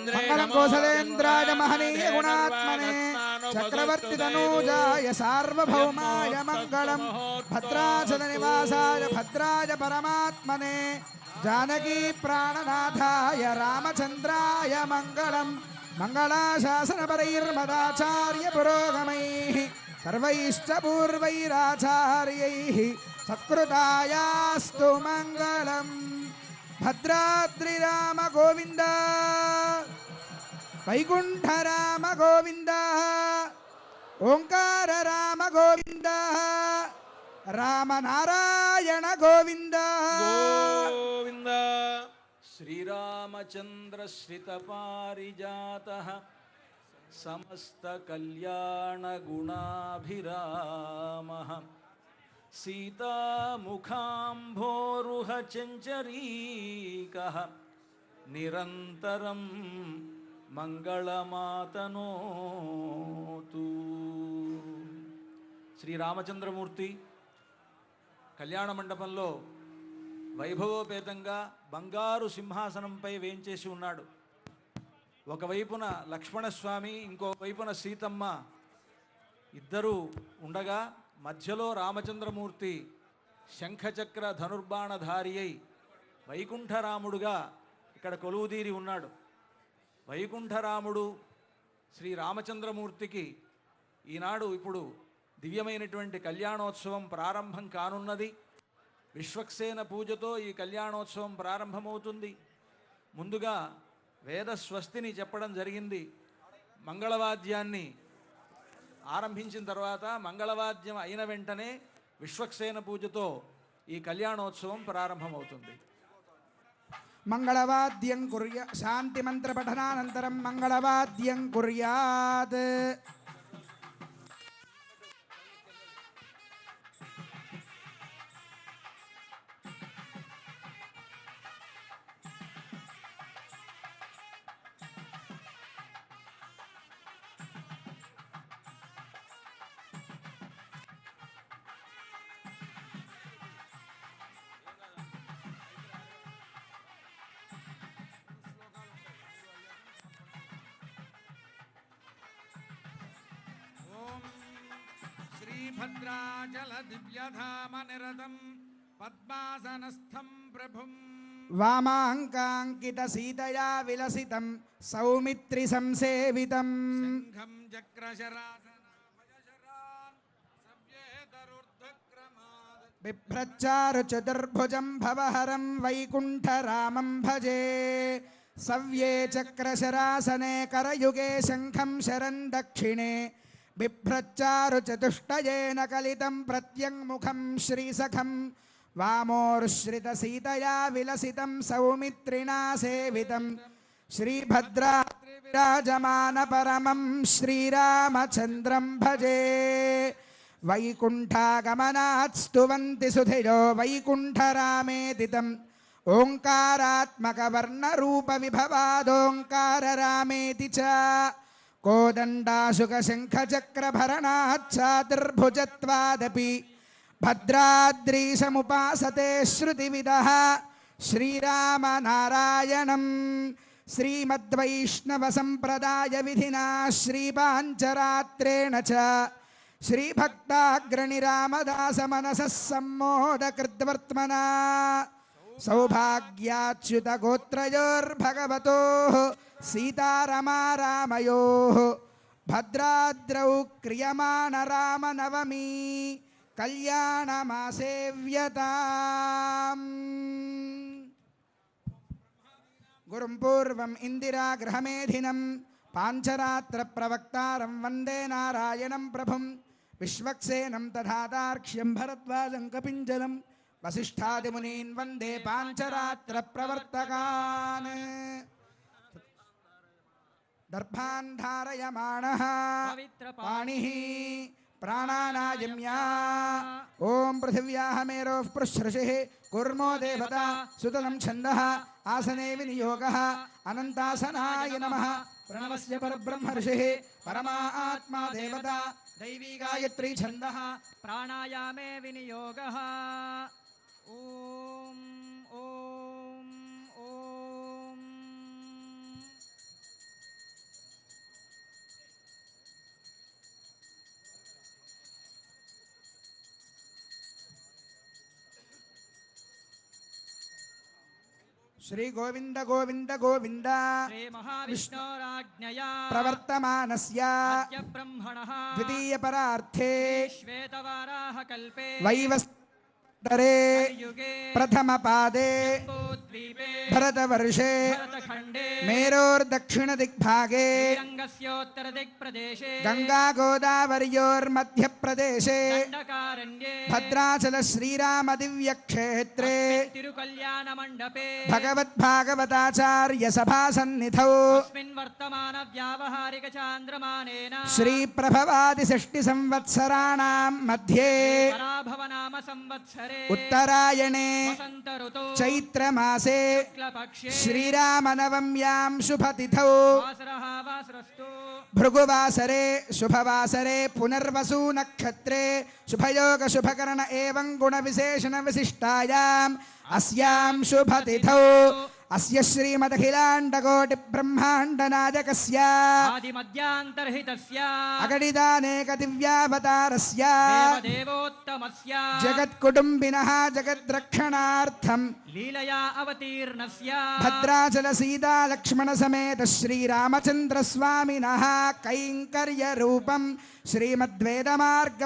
మంగళం కోసలేంద్రాయ మహనీయ గుణాత్మనే చక్రవర్తి తనూజాయ సార్వభౌమాయ మంగళం భద్రాచల నివాసాయ భద్రాయ పరమాత్మనే జానకీ ప్రాణనాథాయ రామచంద్రాయ మంగళం మంగళాశాసనపరైర్మదాచార్య పురోగమైః సర్వైశ్చ పూర్వైరాచార్యైః సత్కృతాయాస్తు మంగళం. భద్రాద్రి రామ గోవింద, వైకుంఠ రామ గోవింద, ఓంకార రామ గోవింద, రామనారాయణ గోవింద గోవింద. శ్రీరామచంద్ర శ్రిత పారిజాతః సమస్త కళ్యాణ గుణాభిరామః సీతాముఖాంభోరుహ చంచరీకః నిరంతరం మంగళమాతనోతు. శ్రీరామచంద్రమూర్తి కళ్యాణ మండపంలో వైభవోపేతంగా బంగారు సింహాసనంపై వేంచేసి ఉన్నాడు. ఒకవైపున లక్ష్మణస్వామి, ఇంకో వైపున సీతమ్మ ఇద్దరూ ఉండగా మధ్యలో రామచంద్రమూర్తి శంఖచక్ర ధనుర్బాణధారి అయి వైకుంఠరాముడుగా ఇక్కడ కొలువుదీరి ఉన్నాడు. వైకుంఠరాముడు శ్రీ రామచంద్రమూర్తికి ఈనాడు ఇప్పుడు దివ్యమైనటువంటి కళ్యాణోత్సవం ప్రారంభం కానున్నది. విశ్వక్సేన పూజతో ఈ కళ్యాణోత్సవం ప్రారంభమవుతుంది. ముందుగా వేద స్వస్తిని చెప్పడం జరిగింది. మంగళవాద్యాన్ని ఆరంభించిన తర్వాత మంగళవాద్యం అయిన వెంటనే విశ్వక్సేన పూజతో ఈ కళ్యాణోత్సవం ప్రారంభమవుతుంది. మంగళవాద్యం కుర్య శాంతి మంత్ర పఠనానంతరం మంగళవాద్యం కుర్యాత్. భద్రాచల దివ్యధామ నిరతం పద్మాసనస్థం ప్రభుం వామాంకాంకిత సీతయా విలసితం సౌమిత్రి సంసేవితం శంఖం చక్రశరాసనామయశరాన్ సవ్యేతరుర్ధక్రమాద్ బిభ్రచ్చారు చతుర్భుజం భవహరం వైకుంఠరామం భజే. సవ్యే చక్రశరాసనే కరయుగే శంఖం శరం దక్షిణే బిభ్రచ్చారు చతుష్టయేన కలితం ప్రత్యంముఖం శ్రీసఖం వామోర్శ్రిత సీతయా విలసితం సౌమిత్రిణా సేవితం శ్రీభద్రాద్రి విరాజమాన పరమం శ్రీరామచంద్రం భజే. వైకుంఠాగమనాత్ స్తువంతి సుధిజో వైకుంఠరామేదితం ఓంకారాత్మక వర్ణరూప విభవాదోంకార రామేతి చ కోదండాశుక శంఖచక్రభరణాచ్చాతుర్భుజత్వాదపి భద్రాద్రీశముపాసతే శ్రుతివిదః శ్రీరామనారాయణం. శ్రీమద్వైష్ణవ సంప్రదాయ విధినా శ్రీపాంచరాత్రేణ చ శ్రీభక్తాగ్రణి రామదాస మనసః సమ్మోదకృద్వర్త్మనా సౌభాగ్యాచ్యుత గోత్రయోర్భగవతోః సీతారమారామయోః భద్రాద్రౌ క్రియమాణ రామనవమి కళ్యాణమాసేవ్యతాం. గురుం పూర్వం ఇందిరా గృహమేధినం పాంచరాత్ర ప్రవక్తారం వందే నారాయణం ప్రభుం విశ్వక్సేనం తథాతార్క్ష్యం భరద్వాజం కపింజలం వసిష్ఠాదిమునీన్ వందే పాంచరాత్ర ప్రవర్తకాన్. దర్భాన్ ధారయమాణః పాణిః ప్రాణానాయమ్యా ఓం పృథివ్యాః మేరోః పృశ్రుషిః కూర్మో దేవతా సుతలం ఛందః ఆసనే వినియోగః అనంతాసనాయ నమః ప్రణవస్య పరబ్రహ్మ ఋషిః పరమా ఆత్మా దేవతా దైవీ గాయత్రీ ఛందః ప్రాణాయామే వినియోగః. ఓం శ్రీ గోవింద గోవింద గోవింద శ్రీ మహావిష్ణోరాజ్ఞయా ప్రవర్తమానస్య అద్య బ్రహ్మణః ద్వితీయ పరార్థే శ్వేతవారాహ కల్పే వైవస్వతరే యుగే ప్రథమ పాదే ద్వీపే భరతవర్షే భరతఖండే మేరోర్దక్షిణ దిగ్భాగే శ్రీరంగస్యోత్తర దిక్ప్రదేశే గంగా గోదావర్యోర్మధ్య ప్రదేశే దండకారణ్యే భద్రాచల శ్రీరామ దివ్యక్షేత్రే తిరుకల్యాణ మండపే భగవద్భాగవతాచార్య సభాసన్నిధౌ అస్మిన్ వర్తమాన వ్యావహారిక చాంద్రమానేన శ్రీ ప్రభవాది షష్టి సంవత్సరాణం మధ్యే పరాభవ నామ సంవత్సరే ఉత్తరాయణే వసంత ఋతౌ చైత్రమాసే శుక్లపక్షే శ్రీరామనవమ్యాం శుభతిథౌ వాసరః వాసరస్తు భృగువాసరే శుభవాసరే పునర్వసు నక్షత్రే శుభయోగ శుభకరణ ఏవం గుణ విశేషణ విశిష్టాయాం అస్యాం శుభతిథౌ అస్య శ్రీమదఖిలాండకోటి బ్రహ్మాండ నాయకస్య ఆదిమధ్యాంతర్హితస్య అగణితానేక దివ్యావతారస్య దేవదేవోత్తమస్య జగత్కుటుంబినః జగద్రక్షణార్థం లీలయా అవతీర్ణస్య భద్రాచల సీతా లక్ష్మణ సమేత శ్రీరామచంద్ర స్వామినః కైంకర్య రూపం శ్రీమద్వేద మార్గ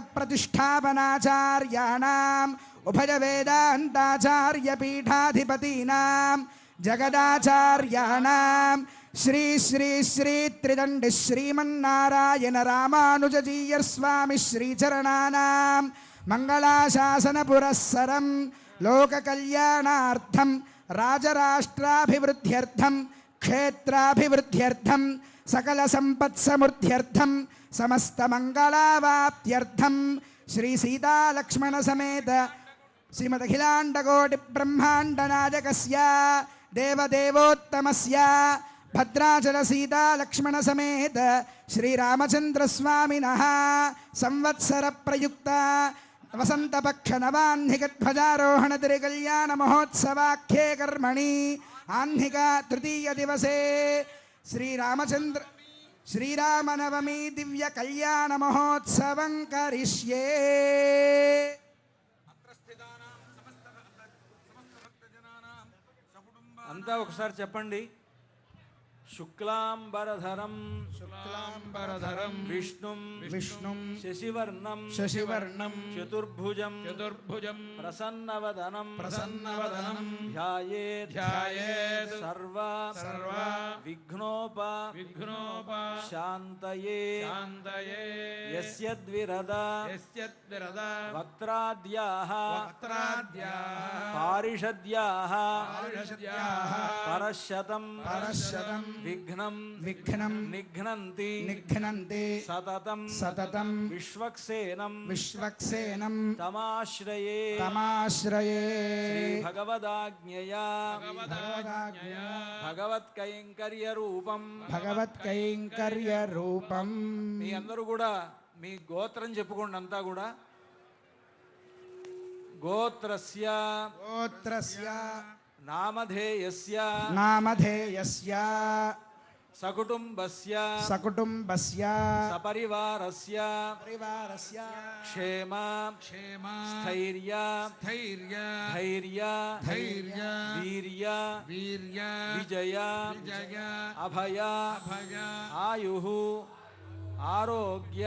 ప్రతిష్టాపనాచార్యాణాం ఉభయ వేదాంతాచార్య పీఠాధిపతీనాం జగదాచార్యాణాం శ్రీ శ్రీ శ్రీ త్రిదండి శ్రీమన్నారాయణ రామానుజీయర్ స్వామి శ్రీచరణానాం మంగళాశాసన పురస్సరం లోక కళ్యాణార్థం రాజరాష్ట్రాభివృద్ధ్యర్థం క్షేత్రాభివృద్ధ్యర్థం సకల సంపత్సమృద్ధ్యర్థం సమస్త మంగళావాప్త్యర్థం శ్రీ సీతాలక్ష్మణ సమేత శ్రీమదఖిలాండకోటి బ్రహ్మాండ నాయకస్య దేవదేవోత్తమస్య భద్రాచల సీతాలక్ష్మణ సమేత శ్రీరామచంద్ర స్వామినః సంవత్సర ప్రయుక్త వసంతపక్ష నవాహ్నికధ్వజారోహణ తిరుకల్యాణ మహోత్సవాఖ్యే కర్మణి ఆహ్నిక తృతీయ దివసే శ్రీరామచంద్ర శ్రీరామనవమి దివ్య కళ్యాణ మహోత్సవం కరిష్యే. అంతా ఒకసారి చెప్పండి. శుక్లాంబరధరం శుక్లాంబరధరం విష్ణుం విష్ణుం శశివర్ణం శశివర్ణం చతుర్భుజం ప్రసన్నవదనం ప్రసన్నవదనం ధ్యాయేత్ ధ్యాయేత్ సర్వ సర్వ విఘ్నోప శాంతయే శాంతయే యస్యద్విరద యస్యద్విరద వక్త్రాద్యాః పారిషద్యాః పరశతం పరశతం విఘ్నం విఘ్నం నిఘ్నంతి నిఘ్నంతే సతతం సతతం విశ్వక్సేనం విశ్వక్సేనం తమాశ్రయే తమాశ్రయే శ్రీ భగవదాజ్ఞయా భగవత్కైంకర్య రూపం. భగవత్కైంకర్య రూపం. మీ అందరూ కూడా మీ గోత్రం చెప్పుకోండి. అంతా కూడా గోత్రస్య గోత్రస్య నామధేయస్య నామధేయస్య సకుటుంబస్య సకుటుంబస్య సపరివారస్య పరివారస్య క్షేమ క్షేమ స్థైర్య ధైర్య ధైర్య ధైర్య వీర్య వీర్య విజయ విజయ అభయ అభయ ఆయుః ఆరోగ్య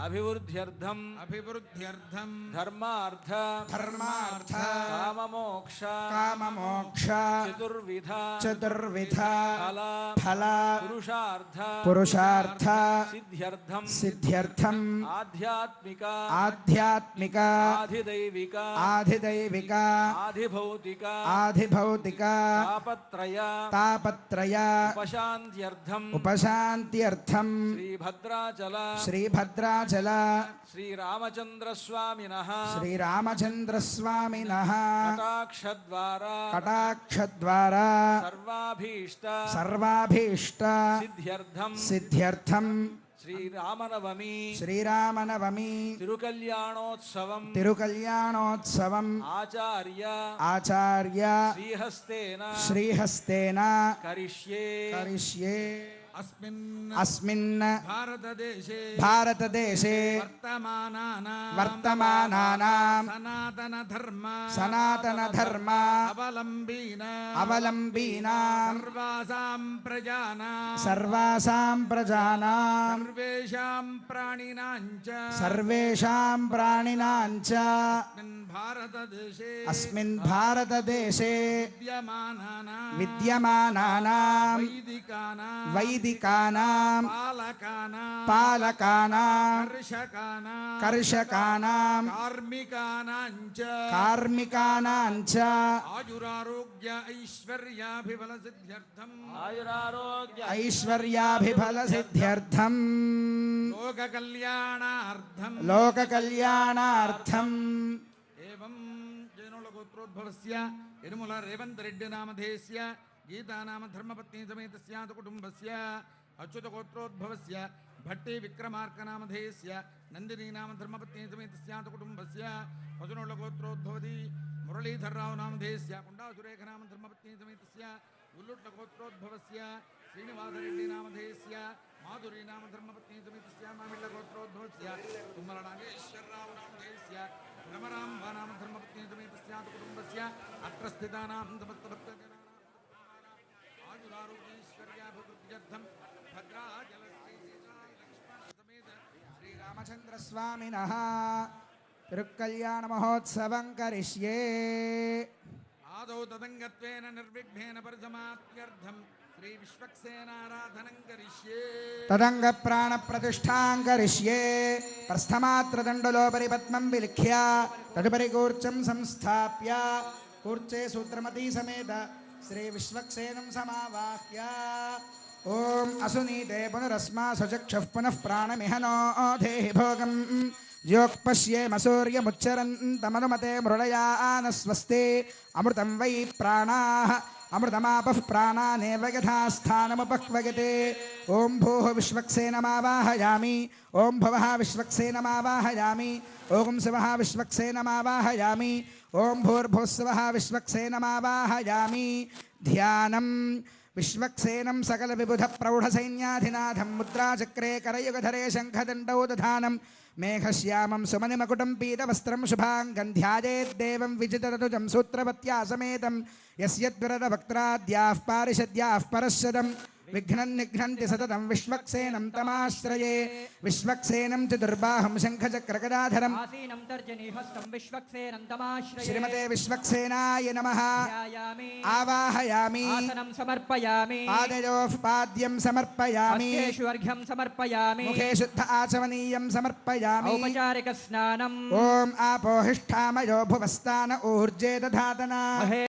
అభివృద్ధ్యర్థం అభివృద్ధ్యర్థం ధర్మార్థ ధర్మార్థ కామమోక్ష కామమోక్ష చతుర్విధ చతుర్విధ ఫల ఫల పురుషార్థ పురుషార్థ సిద్ధ్యర్థం సిద్ధ్యర్థం ఆధ్యాత్మిక ఆధ్యాత్మిక ఆధిదైవిక ఆధిదైవిక ఆధిభౌతిక ఆధిభౌతిక తాపత్రయ తాపత్రయ ఉపశాంత్యర్థం ఉపశాంత్యర్థం శ్రీభద్రాచల శ్రీభద్రాచల శ్రీరామచంద్రస్వామినః శ్రీరామచంద్రస్వామినః కటాక్షద్వారా కటాక్షద్వారా సర్వాభీష్ట సర్వాభీష్ట సిద్ధ్యర్థం సిద్ధ్యర్థం శ్రీరామనవమి శ్రీరామనవమి తిరుకల్యాణోత్సవం తిరుకల్యాణోత్సవం ఆచార్య ఆచార్య శ్రీహస్తేన శ్రీహస్తేన కరిష్యే. కరిష్యే. अस्मिन् अस्मिन् भारतदेशे भारतदेशे वर्तमानानां सनातनधर्म अवलम्बीनां सर्वासां प्रजानां सर्वेषां प्राणिनां च अस्मिन् भारतदेशे विद्यमानानां वैदिकानां पालकानां कर्षकानां कार्मिकानां च ऐश्वर्याभिफलसिद्ध्यर्थम् लोककल्याणार्थम् एवं जैनोलगोत्रोद्भवस्य यनुमल रेवंत रेड्डी नामधेयस्य गीता नाम धर्मपत्नी समेतस्य कुटुंबस्य अच्युत गोत्रोद्भवस्य भट्टी विक्रमार्क नामधेयस्य नंदिनी नाम धर्मपत्नी समेतस्य कुटुंबस्य पजुनोल गोत्रोद्भवति मुरलीधर राव नामधेयस्य कुंडा सुरेख नाम धर्मपत्नी समेतस्य उल्लुट्ल गोत्रोद्भवस्य श्रीनिवास रेड्डी नामधेयस्य माधुरी नाम धर्मपत्नी समेतस्य मामिल्ल गोत्रोद्भवस्य तुम्मल नागेश्वर राव नामधेयस्य भ्रमराम्बा नाम धर्मपत्नी समेतस्य कुटुंबस्य अत्र स्थितानां समस्तभक्तजनानां आयुरारोग्यैश्वर्याभिवृद्ध्यर्थं भद्राजलसमेत श्रीरामचन्द्रस्वामिनः तिरुकल्याणमहोत्सवं करिष्ये आदौ तदङ्गत्वेन निर्विघ्नेन परिसमाप्त्यर्थं श्री विश्वक्सेनाराधनं करिष्ये तदङ्गप्राणप्रतिष्ठां करिष्ये प्रस्थमात्रदण्डलोपरि पद्मं विलिख्य तदुपरि कूर्चं संस्थाप्य कूर्चे सूत्रमती समेत श्रीविश्वक्सेनं समावाह्य ॐ असुनीते पुनरस्मा सचक्षुः पुनः प्राणमिह नो देहि भोगं योक्पश्येम सूर्यमुच्चरन्तमनुमते मृळया न स्वस्ति अमृतं वै प्राणाः अमृतमापः प्राणानेव यथा स्थानमुपक्वयते ॐ भूः विश्वक्सेनमावाहयामि ॐ भवः विश्वक्सेनमावाहयामि ॐ शिवः विश्वक्सेनमावाहयामि ॐ भूर्भुवस्सुवः विश्वक्सेनमावाहयामि ध्यानं विश्वक्सेनं सकलविबुधप्रौढसैन्याधिनाथं मुद्राचक्रे करयुगधरे शङ्खदण्डौ दधानं मेघश्यामं सुमनिमकुटं पीतवस्त्रं शुभाङ्गं ध्यायेद्देवं विजिततनुजं सूत्रवत्या समेतं यस्यद्वरदवक्त्राद्याः पारिषद्याः परश्शदं विघ्नं निघ्नन्ति सततं विश्वक्सेनं तमाश्रये विश्वक्सेनं च दुर्बाहं शङ्खचक्रगदाधरम् आसीनं तर्जनीहस्तं विश्वक्सेनं तमाश्रये श्रीमते विश्वक्सेनाय नमः ध्यायामि आवाहयामि आसनं समर्पयामि पादयोः पाद्यं समर्पयामि हस्तेषु अर्घ्यं समर्पयामि मुखे शुद्ध आचमनीयं समर्पयामि औपचारिकस्नानम् ॐ आपोहिष्ठामयो भुवस्तान ऊर्जे दधातना